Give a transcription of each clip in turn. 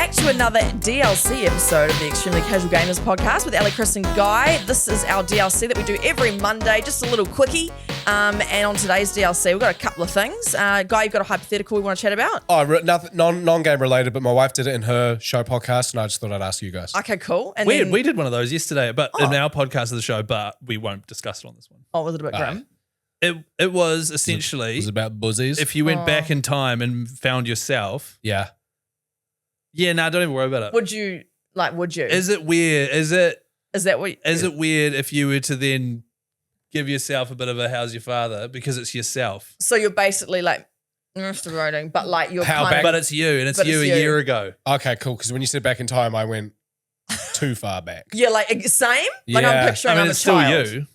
back to another DLC episode of the Extremely Casual Gamers podcast with Ali, Chris and Guy. This is our DLC that we do every Monday, just a little quickie. And on today's DLC, we've got a couple of things. Guy, you've got a hypothetical we want to chat about? Oh, nothing non-game related, but my wife did it in her show podcast, and I just thought I'd ask you guys. Okay, cool. And We then, did one of those yesterday, but in our podcast of the show, but we won't discuss it on this one. Oh, was it a bit grim? It was essentially It was about buzzies. if you went back in time and found yourself. Yeah. Yeah, no, don't even worry about it. Would you? Is it weird? Is it weird if you were to then give yourself a bit of a how's your father because it's yourself? So you're basically like masturbating, but like you're How kind back- of, But it's you, and it's But you it's a you. year ago. Okay, cool. Because when you said back in time, I went too far back. yeah, like same. Like Yeah. I'm picturing I mean, I'm it's a still child, you.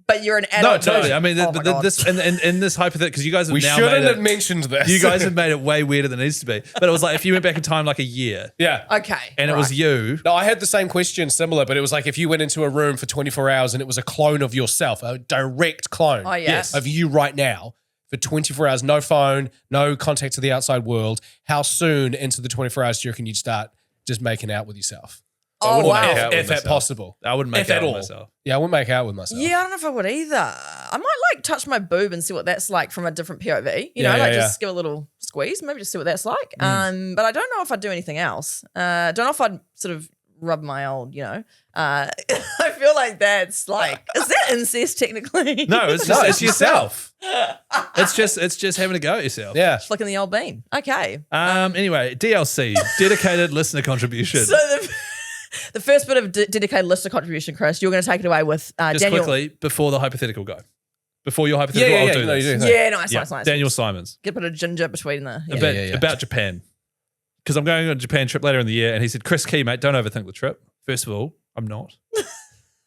but you're an No, adult. totally. version. I mean, Oh my God. this in this hypothetical, because you guys have We now shouldn't made have it. mentioned this. You guys have made it way weirder than it needs to be. But it was like if you went back in time like a year, Yeah. Okay, and it was right. you. No, I had the same question, similar, but it was like if you went into a room for 24 hours and it was a clone of yourself, a direct clone Oh yeah. Yes. of you right now for 24 hours, no phone, no contact to the outside world. How soon into the 24 hours do you reckon you'd start just making out with yourself? Oh wouldn't wow. make out with If at myself. possible. I wouldn't make If at out with all. myself. Yeah, I wouldn't make out with myself. Yeah, I don't know if I would either. I might like touch my boob and see what that's like from a different POV. You know, Yeah, like yeah, just give a little squeeze, maybe just see what that's like. But I don't know if I'd do anything else. Don't know if I'd sort of rub my old, I feel like that's like, is that incest technically? No, it's just it's yourself. It's just having a go at yourself. Yeah. Flicking the old bean. Okay. Anyway, DLC, dedicated listener contribution. So the first bit of dedicated listener contribution, Chris, you're going to take it away with Just Daniel. quickly before the hypothetical go. Before your hypothetical, Yeah, I'll do no, this. you do. Yeah, nice, Yeah, nice. Daniel Simons. Get a bit of ginger between the. Yeah. About Japan. Because I'm going on a Japan trip later in the year, and he said, Chris Key, mate, don't overthink the trip. First of all, I'm not.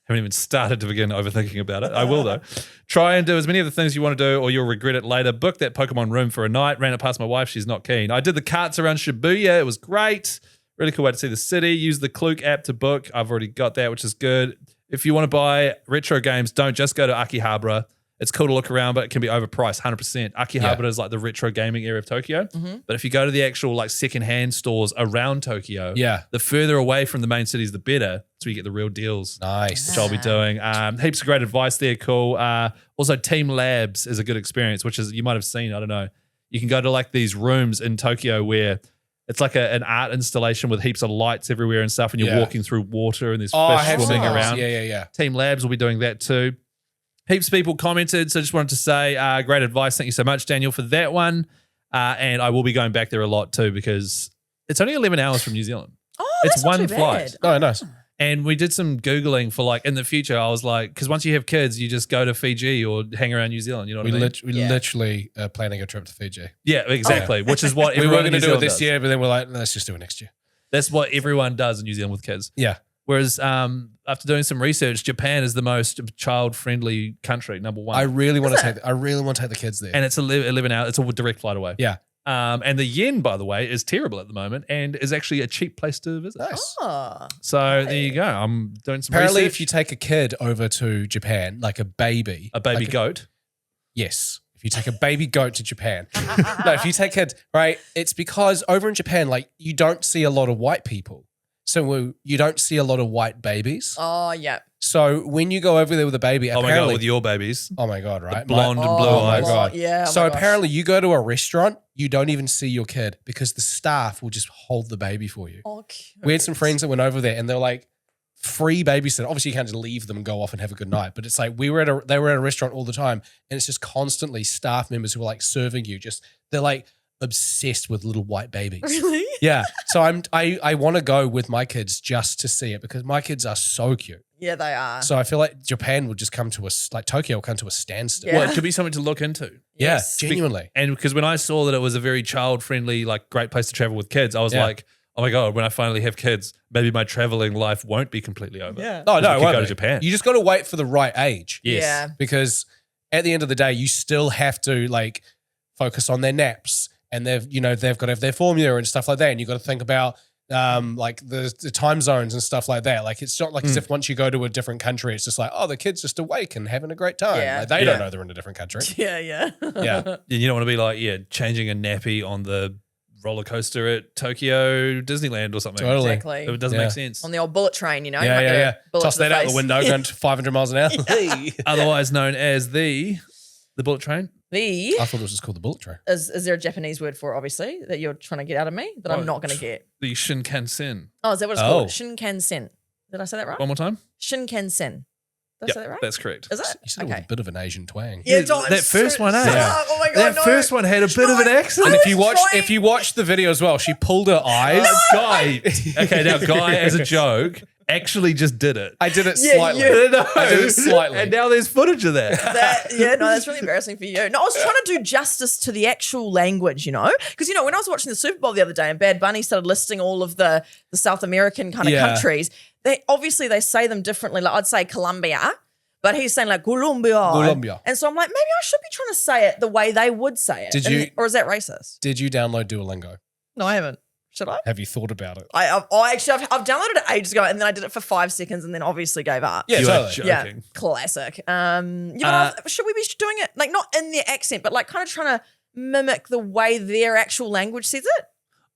Haven't even started to begin overthinking about it. I will, though. Try and do as many of the things you want to do, or you'll regret it later. Book that Pokemon room for a night. Ran it past my wife. She's not keen. I did the carts around Shibuya. It was great. Really cool way to see the city. Use the Klook app to book. I've already got that, which is good. If you want to buy retro games, don't just go to Akihabara. It's cool to look around, but it can be overpriced, 100%. Akihabara is like the retro gaming area of Tokyo. But if you go to the actual like secondhand stores around Tokyo, Yeah. the further away from the main cities, the better. So you get the real deals, Nice. which I'll be doing. Heaps of great advice there. Cool. Also, Team Labs is a good experience, which is you might have seen. I don't know. You can go to like these rooms in Tokyo where it's like an art installation with heaps of lights everywhere and stuff, and you're Yeah. walking through water and there's I fish have swimming seen those. around. Yeah. Team Labs will be doing that too. Heaps of people commented, so just wanted to say great advice. Thank you so much, Daniel, for that one. And I will be going back there a lot too because it's only 11 hours from New Zealand. Oh, It's that's not one too flight. bad. Oh, nice. And we did some Googling for like in the future. I was like, because once you have kids, you just go to Fiji or hang around New Zealand. You know what We I mean? Yeah. literally are planning a trip to Fiji. Yeah, exactly. Which is what We were everyone going in to New do it Zealand this does. year, but then we're like, let's just do it next year. That's what everyone does in New Zealand with kids. Yeah. Whereas after doing some research, Japan is the most child-friendly country, number one. I really want to take the kids there. and it's 11 hours. It's a direct flight away. Yeah. And the yen, by the way, is terrible at the moment and is actually a cheap place to visit. Nice. Oh. So there you go. I'm doing some Apparently, research. if you take a kid over to Japan, like a baby. a baby like goat. Yes. If you take a baby goat to Japan. No, if you take kids, right? It's because over in Japan, like you don't see a lot of white people. So you don't see a lot of white babies. Oh, yeah. So when you go over there with a baby, Oh my God, apparently, with your babies. oh my God, right? Blonde and blue Oh my eyes. God. Yeah. oh So my gosh. apparently you go to a restaurant, you don't even see your kid because the staff will just hold the baby for you. Oh, cute. We had some friends that went over there and they're like, free babysitter. Obviously, you can't just leave them and go off and have a good night. But it's like they were at a restaurant all the time, and it's just constantly staff members who are like serving you. They're like obsessed with little white babies. Really? Yeah. So I want to go with my kids just to see it because my kids are so cute. Yeah, they are. So I feel like Japan would just come to us, like Tokyo will come to a standstill. Yeah. Well, it could be something to look into. Yeah, Yes. genuinely. And because when I saw that it was a very child-friendly, like great place to travel with kids, I was Yeah. like, oh my God, when I finally have kids, maybe my traveling life won't be completely over. Yeah. No, we no, it could won't go to be. Japan. You just got to wait for the right age. Yes. Yeah. Because at the end of the day, you still have to like focus on their naps and they've got to have their formula and stuff like that. And you've got to think about like the time zones and stuff like that. Like it's not like as if once you go to a different country, it's just like, oh, the kid's just awake and having a great time. Yeah. Like, they Yeah. don't know they're in a different country. Yeah. Yeah. And you don't want to be like, changing a nappy on the roller coaster at Tokyo Disneyland or something. Totally. Exactly. It doesn't make sense. On the old bullet train, you know? Yeah, Like yeah, a yeah. bullet Toss to the that out face. the window, going to 500 miles an hour. Otherwise known as the bullet train. The I thought this was called the bullet train. is there a Japanese word for it, obviously, that you're trying to get out of me that Oh. I'm not going to get? The Shinkansen. Oh, is that what it's Oh. called? Shinkansen. Did I say that right? One more time? Shinkansen. Did I say that right? That's correct. Is it? You said it with a bit of an Asian twang. Yeah, Yeah, don't- that first one, eh? shut Yeah. up. Oh my god, That no. first one had a bit of an accent. And I if you was watch, trying- if you watch the video as well, she pulled her eyes. Guy. Okay, now Guy as a joke actually just did it. I did it Yeah, slightly. you- No. I did it slightly. And now there's footage of that. That's really embarrassing for you. No, I was trying to do justice to the actual language, you know? Because, when I was watching the Super Bowl the other day and Bad Bunny started listing all of the South American kind of Yeah. countries, they say them differently. Like I'd say Colombia, but he's saying like Colombia. Colombia. And so I'm like, maybe I should be trying to say it the way they would say it. Did you- Or is that racist? Did you download Duolingo? No, I haven't. Should I? Have you thought about it? I've downloaded it ages ago and then I did it for 5 seconds and then obviously gave up. Yeah, You are totally. Yeah, joking. classic. Should we be doing it like not in their accent, but like kind of trying to mimic the way their actual language says it?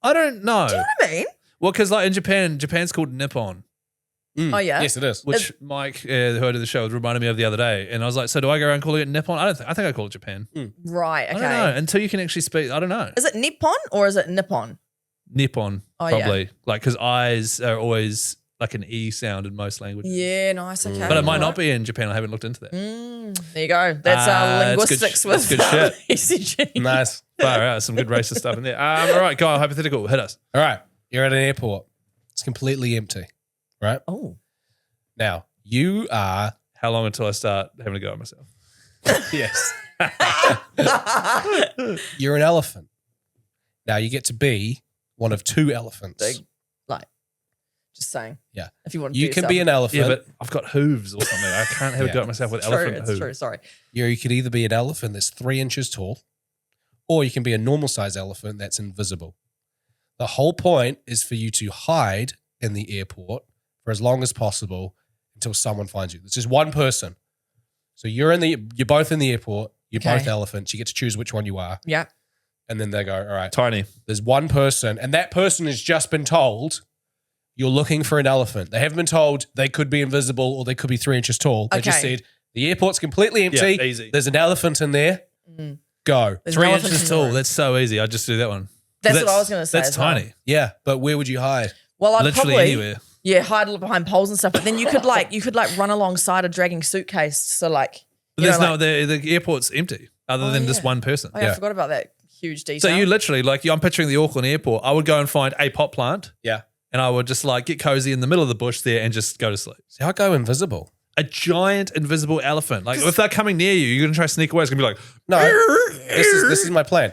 I don't know. Do you know what I mean? Well, because like in Japan's called Nippon, Mm. Oh, yeah? Yes, it is. which Mike, who I did the show, reminded me of the other day. And I was like, so do I go around calling it Nippon? I think I call it Japan. Right. Okay. I don't know. Until you can actually speak, I don't know. Is it Nippon or is it Nippon? Nippon, Oh, yeah. probably. Like, because eyes are always like an E sound in most languages. Yeah, nice. Okay. But it might not be in Japan. I haven't looked into that. There you go. That's It's good linguistics that's with good shit. ECG. Nice. Far out. Some good racist stuff in there. All right, go on. Hypothetical. Hit us. All right. You're at an airport. It's completely empty, right? Oh. Now, you are... How long until I start having to go at myself? Yes. You're an elephant. Now, you get to be one of two elephants. Big. Like, just saying. Yeah. If you want You can be an elephant. Yeah, but I've got hooves or something. I can't have a go at myself with True, elephant it's hooves. true. Sorry. You could either be an elephant that's 3 inches tall, or you can be a normal size elephant that's invisible. The whole point is for you to hide in the airport for as long as possible until someone finds you. There's just one person. So you're both in the airport. You're Okay. both elephants. You get to choose which one you are. Yeah. And then they go, all right, Tiny. there's one person, and that person has just been told you're looking for an elephant. They haven't been told they could be invisible or they could be 3 inches tall. They just Okay. said the airport's completely empty. Yeah, easy. There's an elephant in there. Mm. Go. There's 3 an elephant inches in the tall. room. That's so easy. I just do that one. That's what I was going to say. That's as well. tiny. Yeah, but where would you hide? Well, I'd Literally probably anywhere. hide behind poles and stuff. But then you could run alongside a dragging suitcase. So like, But there's the airport's empty other than just yeah. one person. I Yeah. forgot about that huge detail. So you literally, I'm picturing the Auckland airport. I would go and find a pot plant Yeah. and I would just get cozy in the middle of the bush there and just go to sleep. See, I go invisible. A giant invisible elephant. Like if they're coming near you, you're going to try to sneak away. It's going to be like, No, this is my plan.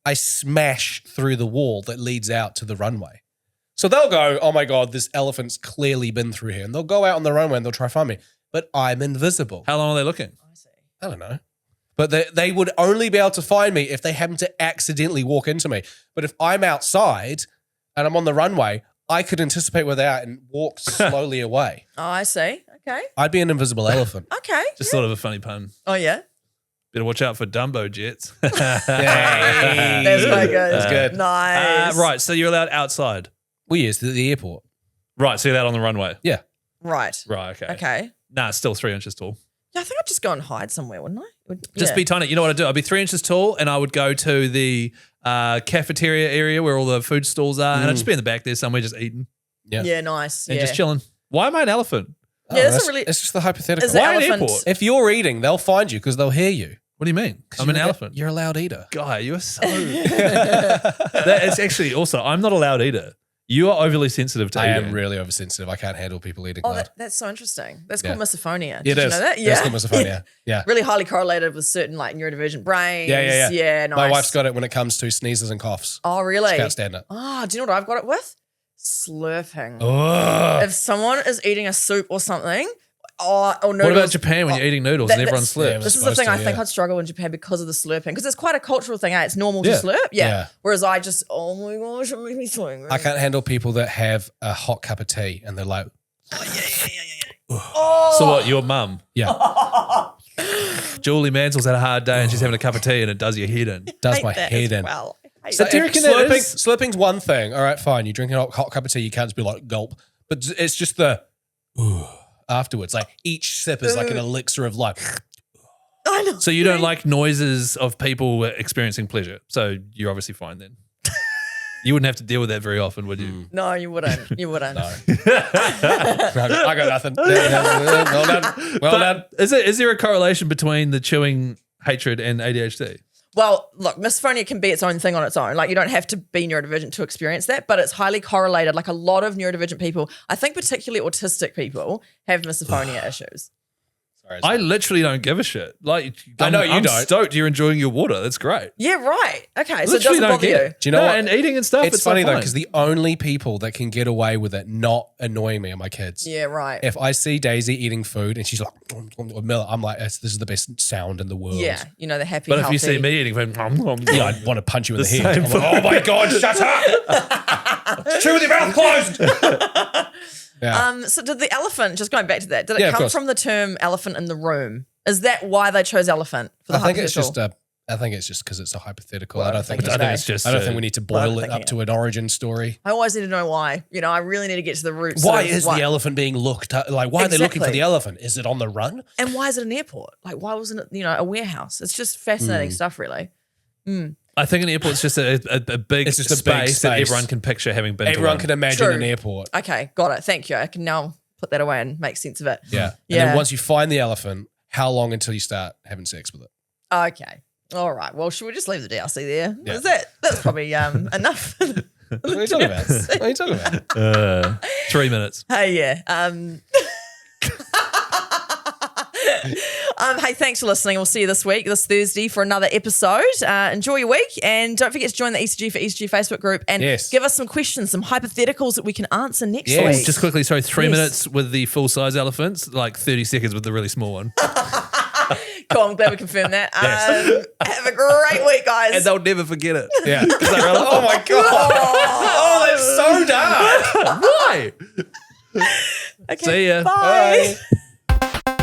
I smash through the wall that leads out to the runway. So they'll go, oh my God, this elephant's clearly been through here. And they'll go out on the runway and they'll try to find me. But I'm invisible. how long are they looking? I see. I don't know. But they would only be able to find me if they happen to accidentally walk into me. But if I'm outside and I'm on the runway, I could anticipate where they are and walk slowly away. Oh, I see. Okay. I'd be an invisible elephant. Okay. Just sort of a funny pun. Oh yeah. Better watch out for Dumbo jets. That's quite good. That's good. Nice. Right. So you're allowed outside. Well, yes, the airport. Right. So you're allowed on the runway. Yeah. Right. Right. Okay. Okay. Nah, it's still 3 inches tall. Yeah, I think I'd just go and hide somewhere, wouldn't I? Just be tiny. You know what I'd do? I'd be 3 inches tall and I would go to the cafeteria area where all the food stalls are and I'd just be in the back there somewhere just eating Yeah. Yeah, nice. and yeah. just chilling. Why am I an elephant? Yeah, that's a really- It's just the hypothetical. Is the Why an elephant? airport? If you're eating, they'll find you because they'll hear you. What do you mean? I'm an elephant. You're a loud eater. Guy, you are so... That is actually also, I'm not a loud eater. You are overly sensitive to I eating. am really oversensitive. I can't handle people eating Oh, loud. that's so interesting. That's Yeah. called misophonia. It Did you is. know that? It's called misophonia. Yeah. Really highly correlated with certain neurodivergent brains. Yeah. Yeah, nice. My wife's got it when it comes to sneezes and coughs. Oh, really? She can't stand it. Oh, do you know what I've got it with? Slurping. Ugh. If someone is eating a soup or something, or noodles. What about Japan when you're eating noodles and everyone that's- slurps? Yeah, This is the supposed thing to, I think yeah. I'd struggle in Japan because of the slurping. Because it's quite a cultural thing, eh? It's normal Yeah. to slurp. Yeah. Yeah. Whereas I just, oh my gosh, it makes me so angry. I can't handle people that have a hot cup of tea and they're like, Oh. So what, your mum? yeah, Julie Mansell's had a hard day and she's having a cup of tea and it does your head in. does hate my that head as in. well. So do you reckon that is- slurping's one thing. All right, fine. You drink a hot cup of tea, you can't just be like gulp. But it's just the afterwards. Like each sip is like an elixir of life. I know. So you don't like noises of people experiencing pleasure. So you're obviously fine then. You wouldn't have to deal with that very often, would you? No, you wouldn't. You wouldn't. No. I got nothing. Well done. Well done. Is there a correlation between the chewing hatred and ADHD? Well, look, misophonia can be its own thing on its own. Like, you don't have to be neurodivergent to experience that, but it's highly correlated. Like, a lot of neurodivergent people, I think particularly autistic people, have misophonia issues. Sorry, I literally don't give a shit. Like, I know you I'm don't. stoked you're enjoying your water. That's great. Yeah, right. Okay, so it Literally doesn't don't bother get you. it. Do you know what? And eating and stuff. It's funny not though, fine. because the only people that can get away with it not annoying me are my kids. Yeah, right. If I see Daisy eating food and she's like, I'm like, this is the best sound in the world. Yeah, you know, the happy, But if healthy. you see me eating, Yeah, I'd want to punch you in the, The head. same I'm like, oh my God, shut up. Chew with your mouth closed. Yeah. So did the elephant, just going back to that, did Yeah, it of come course. from the term elephant in the room? Is that why they chose elephant for the I think it's hypothetical? just because it's a hypothetical. Well, I don't think I think it's just. I don't think we need to boil it thinking up to an origin story. I always need to know why. You know, I really need to get to the roots. Why of is why. the elephant being looked at? Like, why are they looking for Exactly. the elephant? Is it on the run? And why is it an airport? Like, why wasn't it, you know, a warehouse? It's just fascinating stuff, really. I think an airport's just a big It's just a big space that space. everyone can picture having been Everyone to can one. imagine True. an airport. Okay, got it. Thank you. I can now put that away and make sense of it. Yeah. And Yeah. then once you find the elephant, how long until you start having sex with it? Okay. All right. Well, should we just leave the DLC there? Yeah. Is that's probably enough. What are you talking about? What are you talking about? 3 minutes. Hey, yeah. Hey, thanks for listening. We'll see you this Thursday, for another episode. Enjoy your week, and don't forget to join the ECG for ECG Facebook group and Yes. give us some questions, some hypotheticals that we can answer next Yes. week. Just quickly, sorry, 3 Yes. minutes with the full size elephants, like 30 seconds with the really small one. Cool, I'm glad we confirmed that. Have a great week, guys. And they'll never forget it. Yeah. Oh my God. Oh, that's so dark. Why? Okay, See ya. Bye. Bye.